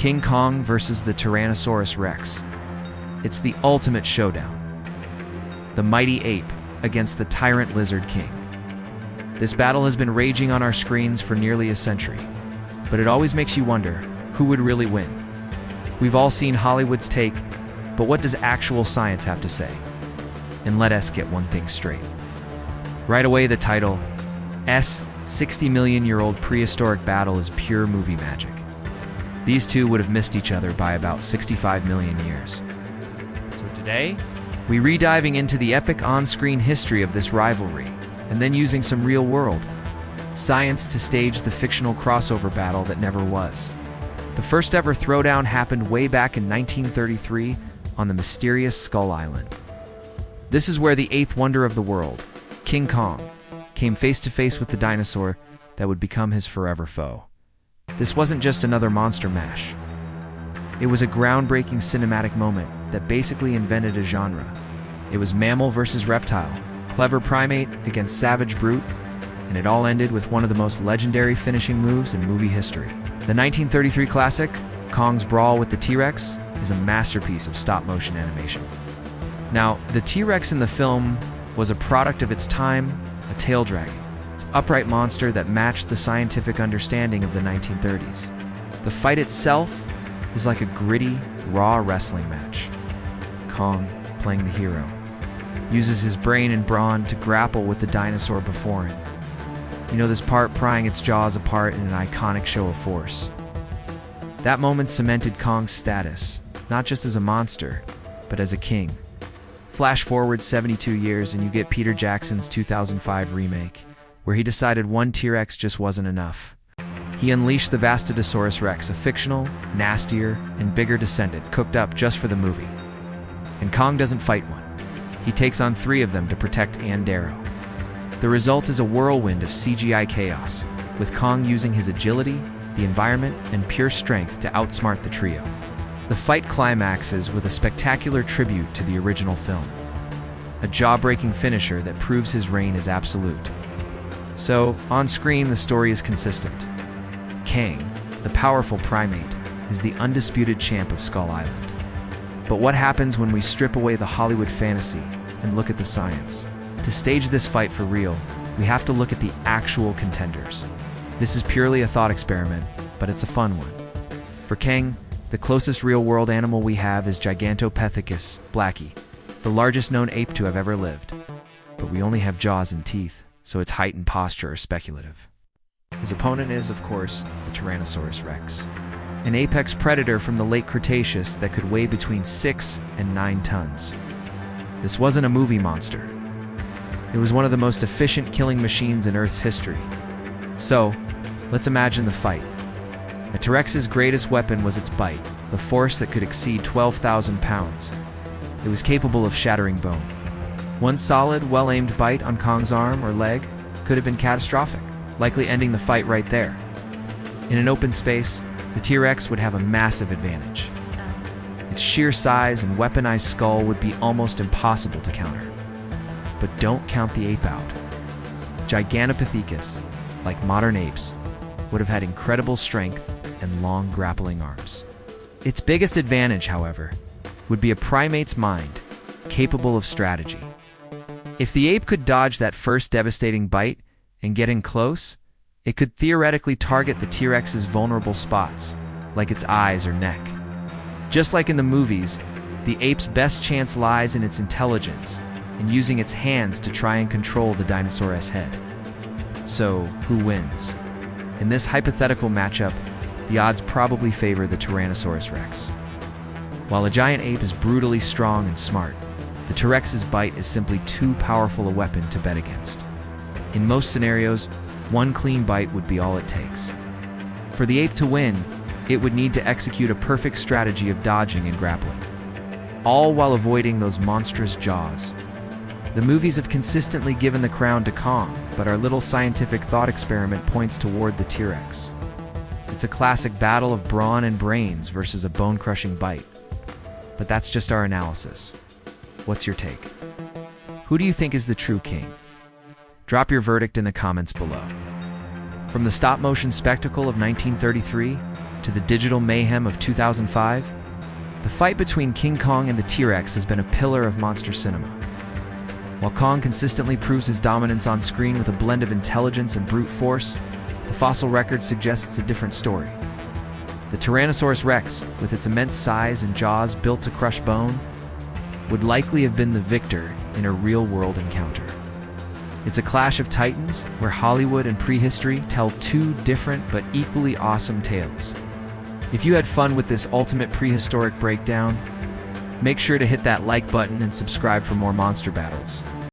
King Kong versus the Tyrannosaurus Rex. It's the ultimate showdown. The mighty ape against the tyrant lizard king. This battle has been raging on our screens for nearly a century, but it always makes you wonder, who would really win? We've all seen Hollywood's take, but what does actual science have to say? And let us get one thing straight. Right away, the title, 60-million-year-old prehistoric battle, is pure movie magic. These two would have missed each other by about 65 million years. So today, we're rediving into the epic on-screen history of this rivalry, and then using some real-world science to stage the fictional crossover battle that never was. The first ever throwdown happened way back in 1933 on the mysterious Skull Island. This is where the eighth wonder of the world, King Kong, came face-to-face with the dinosaur that would become his forever foe. This wasn't just another monster mash. It was a groundbreaking cinematic moment that basically invented a genre. It was mammal versus reptile, clever primate against savage brute, and it all ended with one of the most legendary finishing moves in movie history. The 1933 classic, Kong's Brawl with the T-Rex, is a masterpiece of stop-motion animation. Now, the T-Rex in the film was a product of its time, a tail dragging, upright monster that matched the scientific understanding of the 1930s. The fight itself is like a gritty, raw wrestling match. Kong, playing the hero, uses his brain and brawn to grapple with the dinosaur before him. You know, this part prying its jaws apart in an iconic show of force. That moment cemented Kong's status, not just as a monster, but as a king. Flash forward 72 years and you get Peter Jackson's 2005 remake, where he decided one T-Rex just wasn't enough. He unleashed the Vastadosaurus Rex, a fictional, nastier, and bigger descendant cooked up just for the movie. And Kong doesn't fight one. He takes on 3 of them to protect Ann Darrow. The result is a whirlwind of CGI chaos, with Kong using his agility, the environment, and pure strength to outsmart the trio. The fight climaxes with a spectacular tribute to the original film, a jaw-breaking finisher that proves his reign is absolute. So, on screen, the story is consistent. Kang, the powerful primate, is the undisputed champ of Skull Island. But what happens when we strip away the Hollywood fantasy and look at the science? To stage this fight for real, we have to look at the actual contenders. This is purely a thought experiment, but it's a fun one. For Kang, the closest real-world animal we have is Gigantopithecus blackie, the largest known ape to have ever lived. But we only have jaws and teeth, so its height and posture are speculative. His opponent is, of course, the Tyrannosaurus Rex, an apex predator from the late Cretaceous that could weigh between 6 and 9 tons. This wasn't a movie monster. It was one of the most efficient killing machines in Earth's history. So, let's imagine the fight. A T-Rex's greatest weapon was its bite, the force that could exceed 12,000 pounds. It was capable of shattering bone. One solid, well-aimed bite on Kong's arm or leg could have been catastrophic, likely ending the fight right there. In an open space, the T-Rex would have a massive advantage. Its sheer size and weaponized skull would be almost impossible to counter. But don't count the ape out. Gigantopithecus, like modern apes, would have had incredible strength and long grappling arms. Its biggest advantage, however, would be a primate's mind, capable of strategy. If the ape could dodge that first devastating bite and get in close, it could theoretically target the T-Rex's vulnerable spots, like its eyes or neck. Just like in the movies, the ape's best chance lies in its intelligence and using its hands to try and control the dinosaur's head. So, who wins? In this hypothetical matchup, the odds probably favor the Tyrannosaurus Rex. While a giant ape is brutally strong and smart, the T-Rex's bite is simply too powerful a weapon to bet against. In most scenarios, one clean bite would be all it takes. For the ape to win, it would need to execute a perfect strategy of dodging and grappling, all while avoiding those monstrous jaws. The movies have consistently given the crown to Kong, but our little scientific thought experiment points toward the T-Rex. It's a classic battle of brawn and brains versus a bone-crushing bite. But that's just our analysis. What's your take? Who do you think is the true king? Drop your verdict in the comments below. From the stop-motion spectacle of 1933 to the digital mayhem of 2005, the fight between King Kong and the T-Rex has been a pillar of monster cinema. While Kong consistently proves his dominance on screen with a blend of intelligence and brute force, the fossil record suggests a different story. The Tyrannosaurus Rex, with its immense size and jaws built to crush bone, would likely have been the victor in a real-world encounter. It's a clash of titans where Hollywood and prehistory tell two different but equally awesome tales. If you had fun with this ultimate prehistoric breakdown, make sure to hit that like button and subscribe for more monster battles.